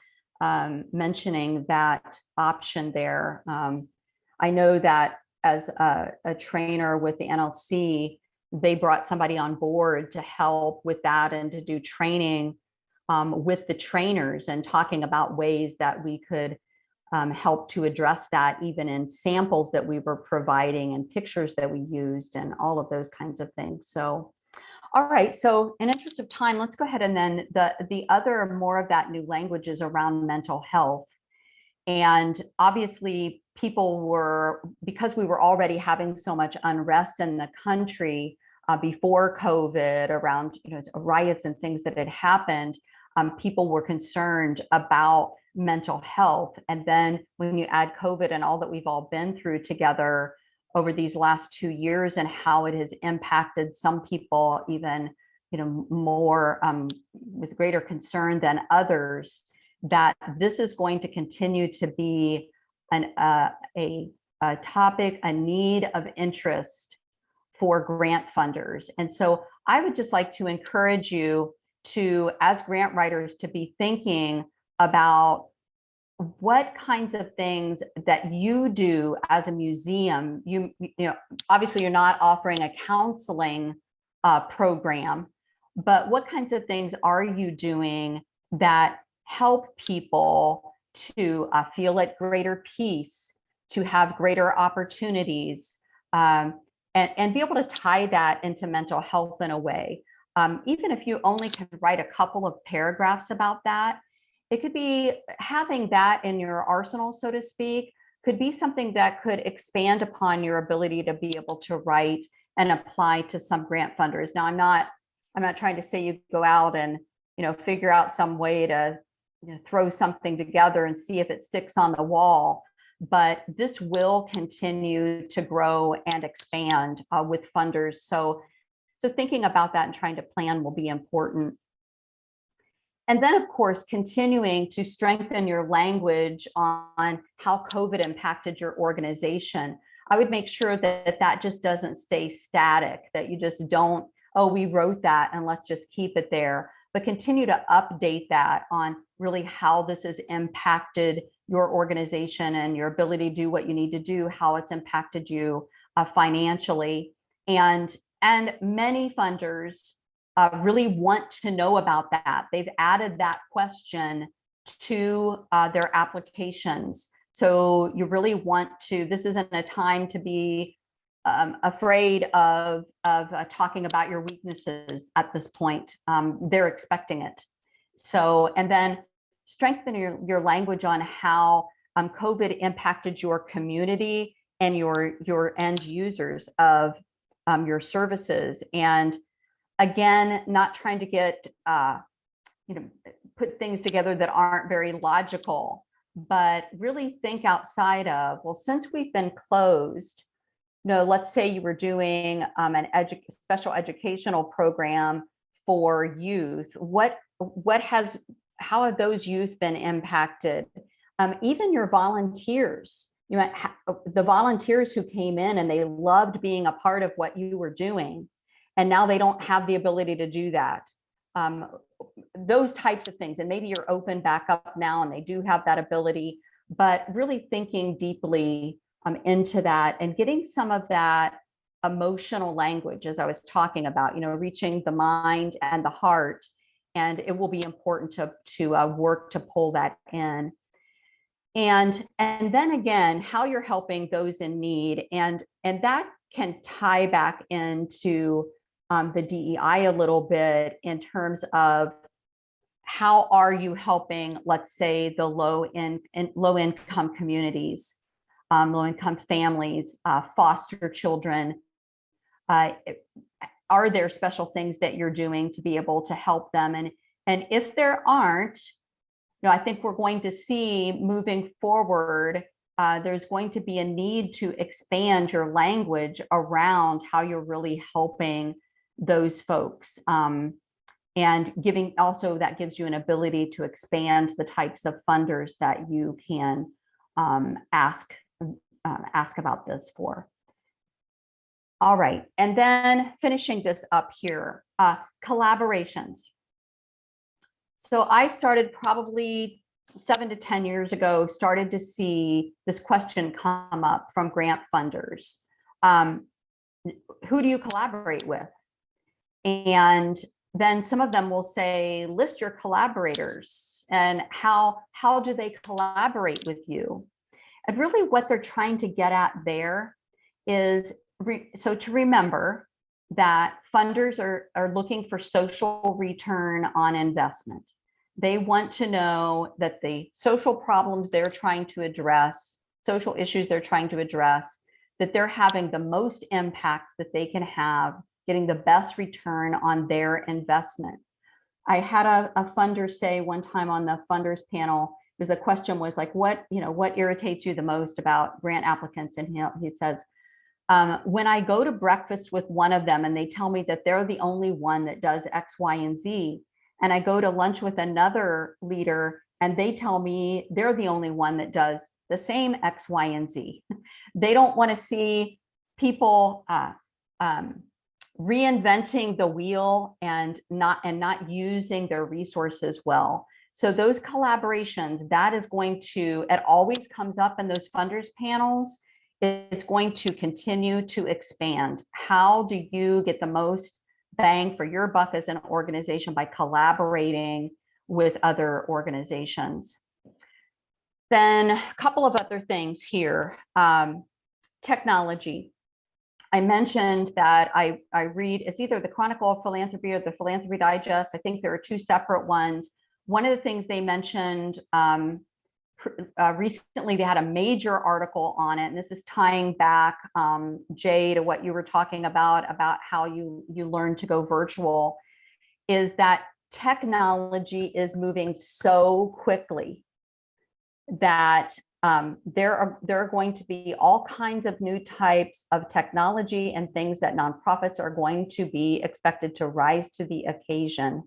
Speaker 3: mentioning that option there. I know that as a trainer with the NLC, they brought somebody on board to help with that and to do training with the trainers and talking about ways that we could help to address that, even in samples that we were providing and pictures that we used and all of those kinds of things. So, all right, so in interest of time, let's go ahead, and then the other more of that new language is around mental health. And obviously because we were already having so much unrest in the country before COVID around riots and things that had happened, people were concerned about mental health. And then when you add COVID and all that we've all been through together over these last 2 years and how it has impacted some people even, more with greater concern than others, that this is going to continue to be a topic, a need of interest for grant funders. And so I would just like to encourage you to, as grant writers, to be thinking about what kinds of things that you do as a museum. Obviously you're not offering a counseling program, but what kinds of things are you doing that help people to feel at greater peace, to have greater opportunities, and be able to tie that into mental health in a way. Even if you only can write a couple of paragraphs about that, it could be having that in your arsenal, so to speak, could be something that could expand upon your ability to be able to write and apply to some grant funders. Now, I'm not trying to say you go out and, figure out some way to throw something together and see if it sticks on the wall, but this will continue to grow and expand with funders. So thinking about that and trying to plan will be important. And then, of course, continuing to strengthen your language on how COVID impacted your organization. I would make sure that just doesn't stay static, that you just don't, oh, we wrote that and let's just keep it there, but continue to update that on really how this has impacted your organization and your ability to do what you need to do, how it's impacted you financially. And many funders really want to know about that. They've added that question to their applications. So you really want to, this isn't a time to be afraid of talking about your weaknesses at this point. They're expecting it. So, and then strengthen your language on how COVID impacted your community and your end users of your services. And again, not trying to get, put things together that aren't very logical, but really think outside of, well, since we've been closed, let's say you were doing an special educational program for youth. How have those youth been impacted? Even your volunteers, the volunteers who came in and they loved being a part of what you were doing, and now they don't have the ability to do that. Those types of things, and maybe you're open back up now and they do have that ability, but really thinking deeply into that and getting some of that emotional language, as I was talking about, reaching the mind and the heart. And it will be important to work to pull that in. And then again, how you're helping those in need. And that can tie back into the DEI a little bit in terms of how are you helping, let's say, the low income communities, low income families, foster children. Are there special things that you're doing to be able to help them? And if there aren't, I think we're going to see moving forward, there's going to be a need to expand your language around how you're really helping those folks. And giving also, that gives you an ability to expand the types of funders that you can ask about this for. All right, and then finishing this up here, collaborations. So I started probably 7 to 10 years ago, started to see this question come up from grant funders. Who do you collaborate with? And then some of them will say, list your collaborators and how do they collaborate with you? And really what they're trying to get at there is, so to remember that funders are looking for social return on investment. They want to know that the social problems they're trying to address, social issues they're trying to address, that they're having the most impact that they can have, getting the best return on their investment. I had a funder say one time on the funders panel, because the question was like, what irritates you the most about grant applicants? And he says, when I go to breakfast with one of them and they tell me that they're the only one that does X, Y, and Z, and I go to lunch with another leader and they tell me they're the only one that does the same X, Y, and Z. They don't want to see people reinventing the wheel and not using their resources well. So those collaborations, that is going to, it always comes up in those funders panels. It's going to continue to expand. How do you get the most bang for your buck as an organization by collaborating with other organizations. Then a couple of other things here. Technology. I mentioned that I read, it's either the Chronicle of Philanthropy or the Philanthropy Digest. I think there are two separate ones. One of the things they mentioned recently, they had a major article on it, and this is tying back, Jay, to what you were talking about how you learn to go virtual, is that technology is moving so quickly that there are going to be all kinds of new types of technology and things that nonprofits are going to be expected to rise to the occasion.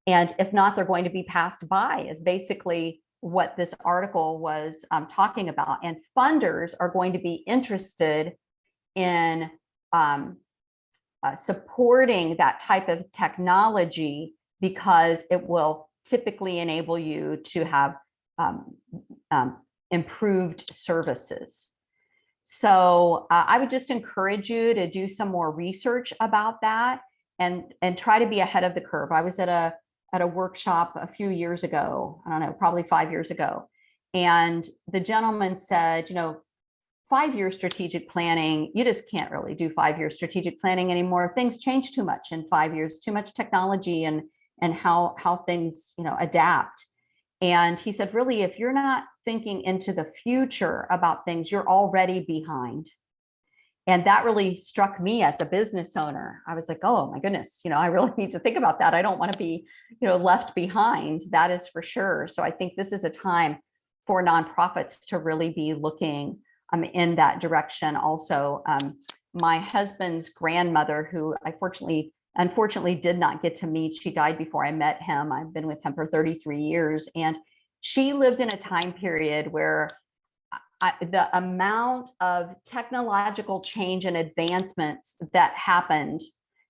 Speaker 3: And if not, they're going to be passed by, is basically what this article was talking about. And funders are going to be interested in supporting that type of technology because it will typically enable you to have improved services. So I would just encourage you to do some more research about that and try to be ahead of the curve. I was at a workshop a few years ago, I don't know, probably 5 years ago. And the gentleman said, 5-year strategic planning, you just can't really do 5-year strategic planning anymore. Things change too much in 5 years, too much technology and how things, adapt. And he said, really, if you're not thinking into the future about things, you're already behind. And that really struck me as a business owner. I was like, oh my goodness, I really need to think about that. I don't want to be, left behind. That is for sure. So I think this is a time for nonprofits to really be looking in that direction. Also, my husband's grandmother, who I unfortunately did not get to meet. She died before I met him. I've been with him for 33 years. And she lived in a time period where the amount of technological change and advancements that happened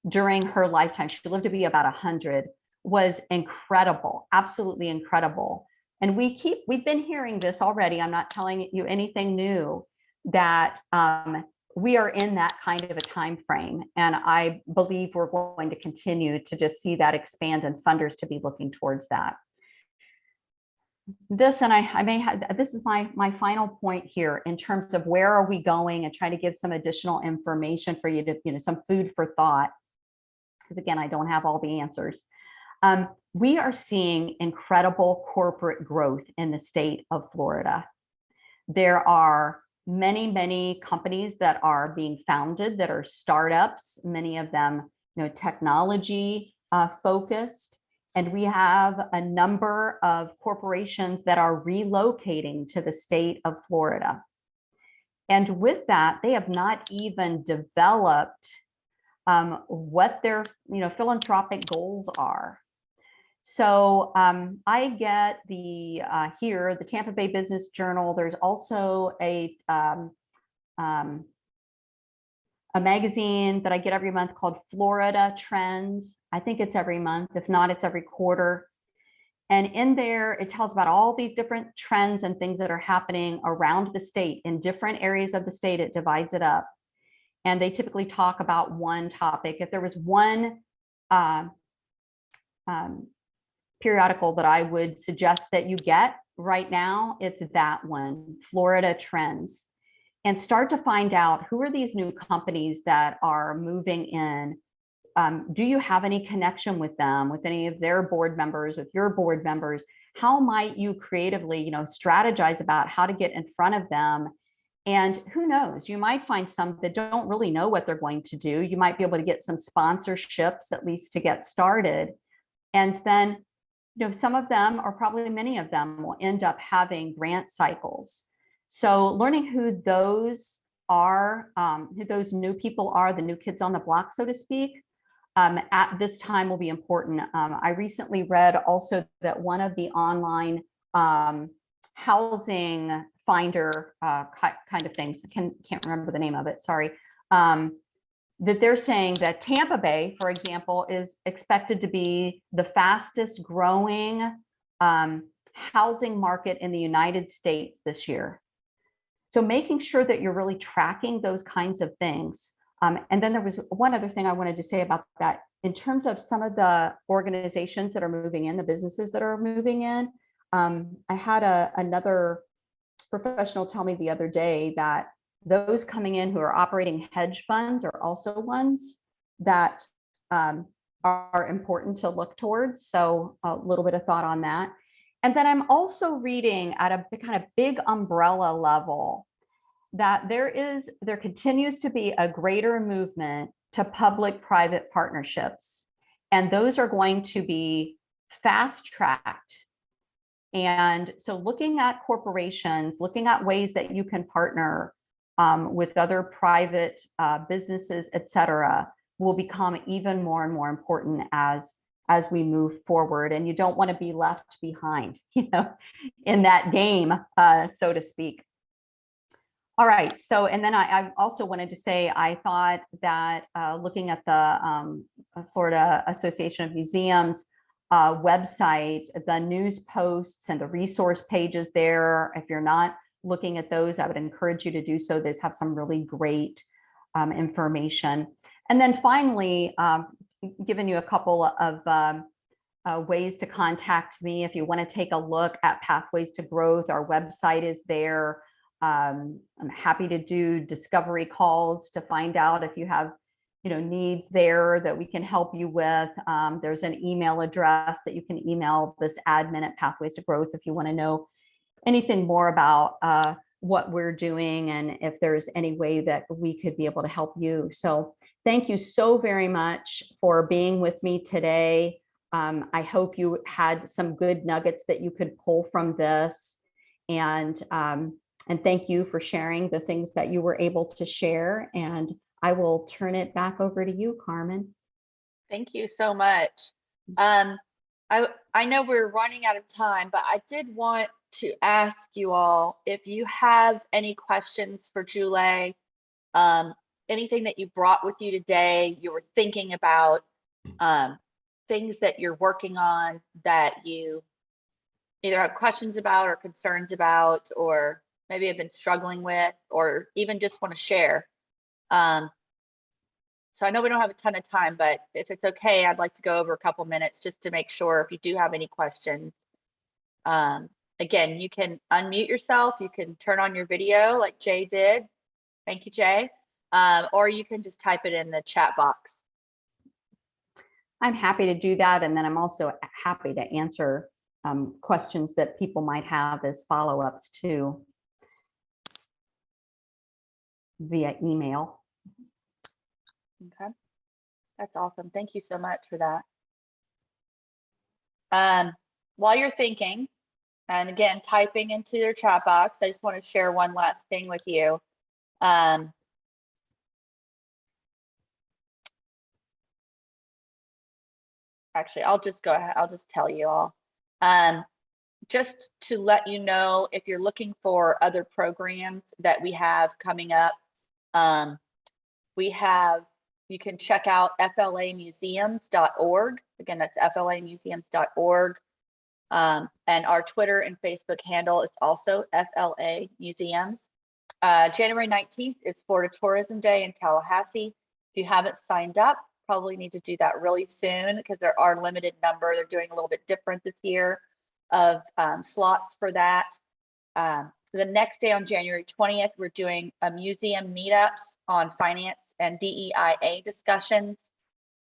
Speaker 3: during her lifetime, she lived to be about 100, was incredible, absolutely incredible. And we've been hearing this already. I'm not telling you anything new, that we are in that kind of a time frame. And I believe we're going to continue to just see that expand and funders to be looking towards that. This, and I may have, this is my final point here in terms of where are we going, and try to give some additional information for you to, some food for thought. Because again, I don't have all the answers. We are seeing incredible corporate growth in the state of Florida. There are many companies that are being founded that are startups, many of them, technology focused. And we have a number of corporations that are relocating to the state of Florida. And with that, they have not even developed what their philanthropic goals are. So I get the Tampa Bay Business Journal. There's also a magazine that I get every month called Florida Trends. I think it's every month. If not, it's every quarter. And in there, it tells about all these different trends and things that are happening around the state in different areas of the state. It divides it up. And they typically talk about one topic. If there was one periodical that I would suggest that you get right now, it's that one, Florida Trends. And start to find out, who are these new companies that are moving in? Do you have any connection with them, with any of their board members, with your board members? How might you creatively, strategize about how to get in front of them? And who knows, you might find some that don't really know what they're going to do. You might be able to get some sponsorships, at least to get started. And then, some of them, or probably many of them, will end up having grant cycles. So learning who those are, who those new people are, the new kids on the block, so to speak, at this time will be important. I recently read also that one of the online housing finder kind of things, can't remember the name of it, sorry, that they're saying that Tampa Bay, for example, is expected to be the fastest growing housing market in the United States this year. So making sure that you're really tracking those kinds of things. And then there was one other thing I wanted to say about that. in terms of some of the organizations that are moving in, the businesses that are moving in, I had another professional tell me the other day that those coming in who are operating hedge funds are also ones that are important to look towards. So a little bit of thought on that. And then I'm also reading at a kind of big umbrella level that there continues to be a greater movement to public-private partnerships. And those are going to be fast-tracked. And so looking at corporations, looking at ways that you can partner with other private businesses, et cetera, will become even more and more important as we move forward. And you don't want to be left behind, in that game, so to speak. All right. So, and then I also wanted to say, I thought that looking at the Florida Association of Museums website, the news posts and the resource pages there, if you're not looking at those, I would encourage you to do so. These have some really great information. And then finally, giving you a couple of ways to contact me if you want to take a look at Pathways to Growth. Our website is there. I'm happy to do discovery calls to find out if you have, needs there that we can help you with. There's an email address that you can email this admin at Pathways to Growth if you want to know anything more about what we're doing and if there's any way that we could be able to help you. So thank you so very much for being with me today. I hope you had some good nuggets that you could pull from this. And thank you for sharing the things that you were able to share. And I will turn it back over to you, Carmen.
Speaker 1: Thank you so much. I know we're running out of time, but I did want to ask you all if you have any questions for Jule, anything that you brought with you today, you were thinking about, things that you're working on that you either have questions about or concerns about, or maybe have been struggling with, or even just want to share. So I know we don't have a ton of time, but if it's okay, I'd like to go over a couple minutes just to make sure if you do have any questions. Again, you can unmute yourself. You can turn on your video like Jay did. Thank you, Jay. Or you can just type it in the chat box.
Speaker 3: I'm happy to do that. And then I'm also happy to answer questions that people might have as follow-ups too via email.
Speaker 1: Okay, that's awesome. Thank you so much for that. While you're thinking, and again, typing into your chat box, I just want to share one last thing with you. Actually, I'll just go ahead. I'll just tell you all. Just to let you know, if you're looking for other programs that we have coming up, you can check out flamuseums.org. Again, that's flamuseums.org. And our Twitter and Facebook handle is also FLA Museums. January 19th is Florida Tourism Day in Tallahassee. If you haven't signed up, probably need to do that really soon because there are limited number. They're doing a little bit different this year of slots for that. The next day on January 20th, we're doing a museum meetups on finance and DEIA discussions.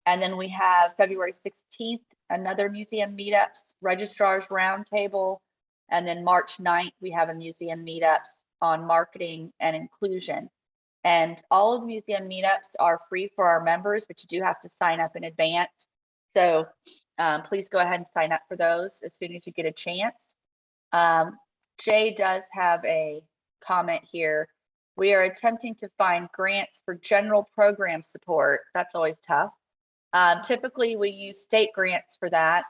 Speaker 1: And then we have February 16th, another museum meetups, registrars roundtable. And then March 9th, we have a museum meetups on marketing and inclusion. And all of the museum meetups are free for our members, but you do have to sign up in advance. So please go ahead and sign up for those as soon as you get a chance. Jay does have a comment here. We are attempting to find grants for general program support. That's always tough. Typically, we use state grants for that.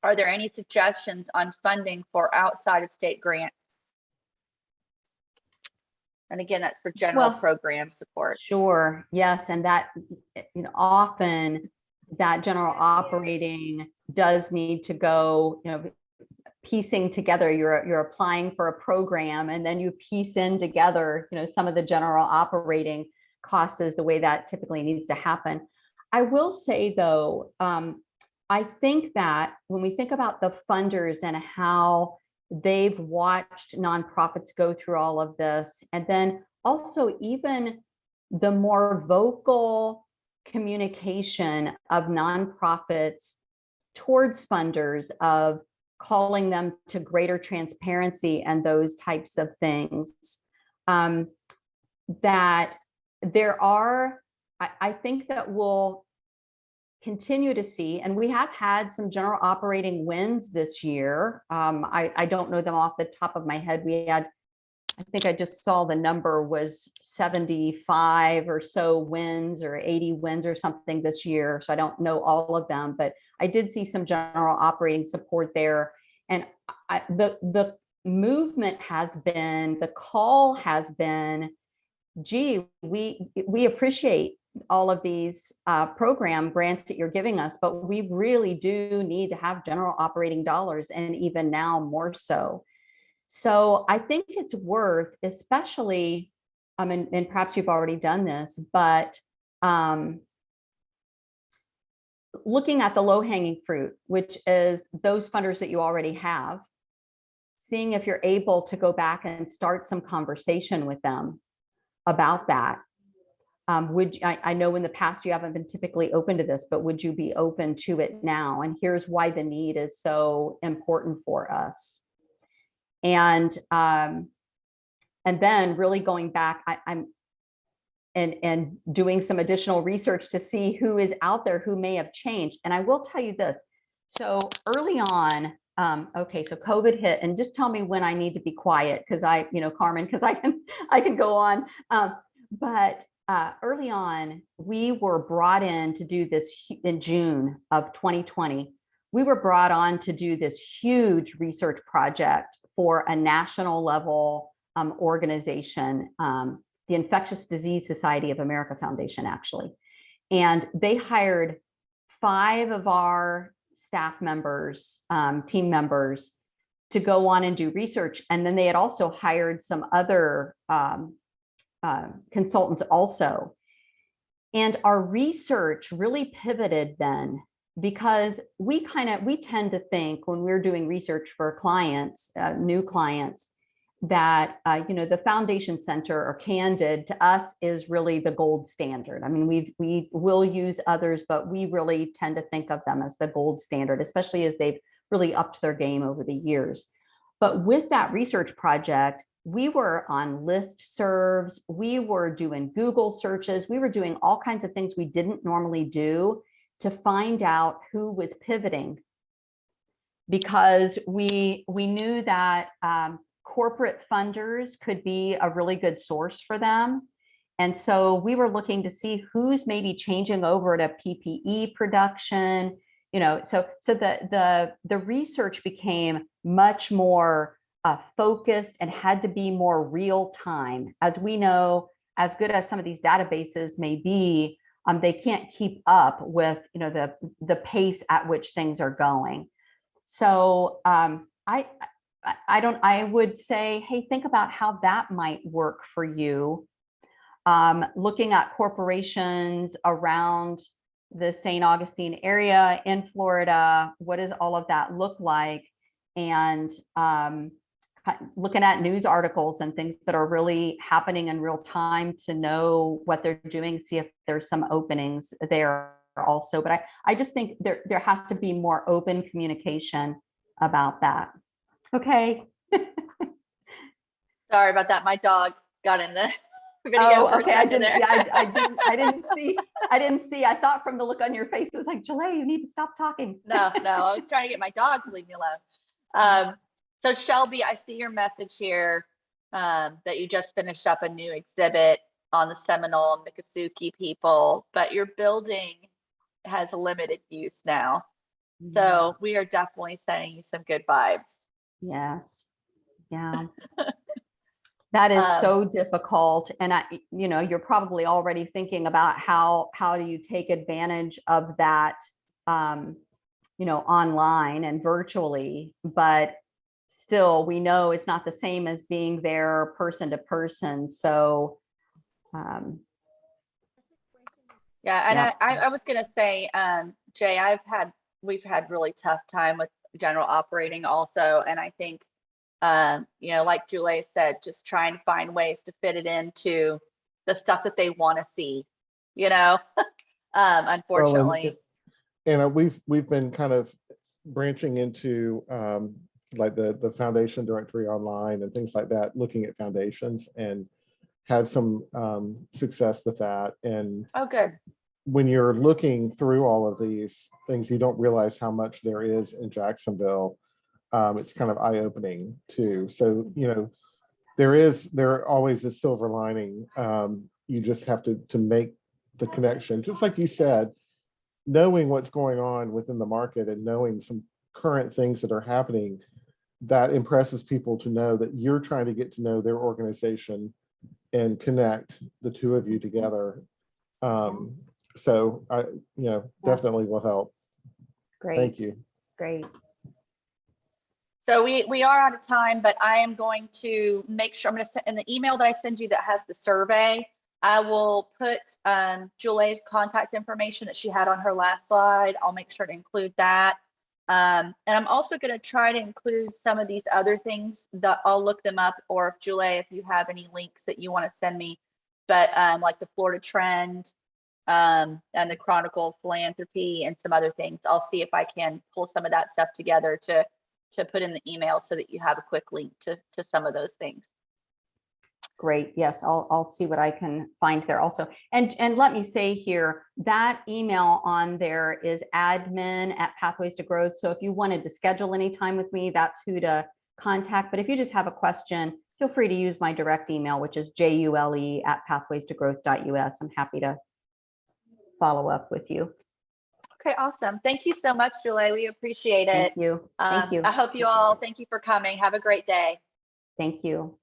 Speaker 1: Are there any suggestions on funding for outside of state grants? And again, that's for general program support.
Speaker 3: Sure. Yes. And that, often that general operating does need to go, piecing together. You're applying for a program and then you piece in together, some of the general operating costs is the way that typically needs to happen. I will say though, I think that when we think about the funders and how they've watched nonprofits go through all of this, and then also even the more vocal communication of nonprofits towards funders, of calling them to greater transparency and those types of things, that there are, I think that we'll continue to see, and we have had some general operating wins this year. I don't know them off the top of my head. We had, I think I just saw the number was 75 or so wins or 80 wins or something this year. So I don't know all of them, but I did see some general operating support there. And the movement has been, the call has been, gee, we appreciate all of these program grants that you're giving us, but we really do need to have general operating dollars, and even now more so. So I think it's worth, especially, and perhaps you've already done this, but looking at the low-hanging fruit, which is those funders that you already have, seeing if you're able to go back and start some conversation with them about that. I know in the past you haven't been typically open to this, but would you be open to it now? And here's why the need is so important for us. And then really going back, I'm doing some additional research to see who is out there who may have changed. And I will tell you this. So early on, okay, so COVID hit, and just tell me when I need to be quiet, because Carmen, because I can go on. But early on, we were brought in to do this in June of 2020. We were brought on to do this huge research project for a national level organization, the Infectious Disease Society of America Foundation, actually. And they hired 5 of our staff members, team members, to go on and do research. And then they had also hired some other consultants also. And our research really pivoted then, because we tend to think when we're doing research for clients, new clients, that the Foundation Center or Candid to us is really the gold standard. I mean, we will use others, but we really tend to think of them as the gold standard, especially as they've really upped their game over the years. But with that research project, we were on listservs, we were doing Google searches, we were doing all kinds of things we didn't normally do to find out who was pivoting, because we knew that corporate funders could be a really good source for them. And so we were looking to see who's maybe changing over to PPE production, so the research became much more focused and had to be more real time. As we know, as good as some of these databases may be, they can't keep up with the pace at which things are going. So I would say, hey, think about how that might work for you. Looking at corporations around the St. Augustine area in Florida, what does all of that look like? And looking at news articles and things that are really happening in real time to know what they're doing, see if there's some openings there also. But I just think there has to be more open communication about that. Okay.
Speaker 1: Sorry about that. My dog got in the video.
Speaker 3: Oh, okay. I didn't see. I thought from the look on your face, it was like, Jule, you need to stop talking.
Speaker 1: No, I was trying to get my dog to leave me alone. So Shelby, I see your message here that you just finished up a new exhibit on the Seminole and Miccosukee people, but your building has a limited use now. So we are definitely sending you some good vibes.
Speaker 3: Yes. Yeah. That is so difficult. And you're probably already thinking about how do you take advantage of that, online and virtually, but still we know it's not the same as being there person to person. So
Speaker 1: Yeah, and
Speaker 3: Yeah.
Speaker 1: I was gonna say, Jay, we've had really tough time with general operating also, and I think, you know, like Jule said, just trying to find ways to fit it into the stuff that they want to see, you know,
Speaker 4: Well,
Speaker 1: unfortunately.
Speaker 4: and we've been kind of branching into like the foundation directory online and things like that, looking at foundations, and had some success with that. And
Speaker 1: Oh, good.
Speaker 4: when you're looking through all of these things, you don't realize how much there is in Jacksonville. It's kind of eye-opening too. So, you know, there always is silver lining. You just have to make the connection, just like you said, knowing what's going on within the market and knowing some current things that are happening, that impresses people to know that you're trying to get to know their organization and connect the two of you together. So I, you know, definitely will help.
Speaker 3: Great.
Speaker 4: Thank you.
Speaker 3: Great.
Speaker 1: So we are out of time, but I am going to make sure, I'm going to send in the email that I send you that has the survey. I will put Jule's contact information that she had on her last slide. I'll make sure to include that. And I'm also going to try to include some of these other things that I'll look them up, or if Jule, if you have any links that you want to send me, but like the Florida Trend and the Chronicle of Philanthropy and some other things, I'll see if I can pull some of that stuff together to put in the email so that you have a quick link to some of those things.
Speaker 3: Great. Yes, I'll see what I can find there also. And let me say here, that email on there is admin@Pathways to Growth. So if you wanted to schedule any time with me, that's who to contact. But if you just have a question, feel free to use my direct email, which is jule@pathwaystogrowth.us. I'm happy to follow up with you.
Speaker 1: Okay, awesome. Thank you so much, Jule. We appreciate it.
Speaker 3: Thank you. Thank you.
Speaker 1: I hope you all, thank you for coming. Have a great day.
Speaker 3: Thank you.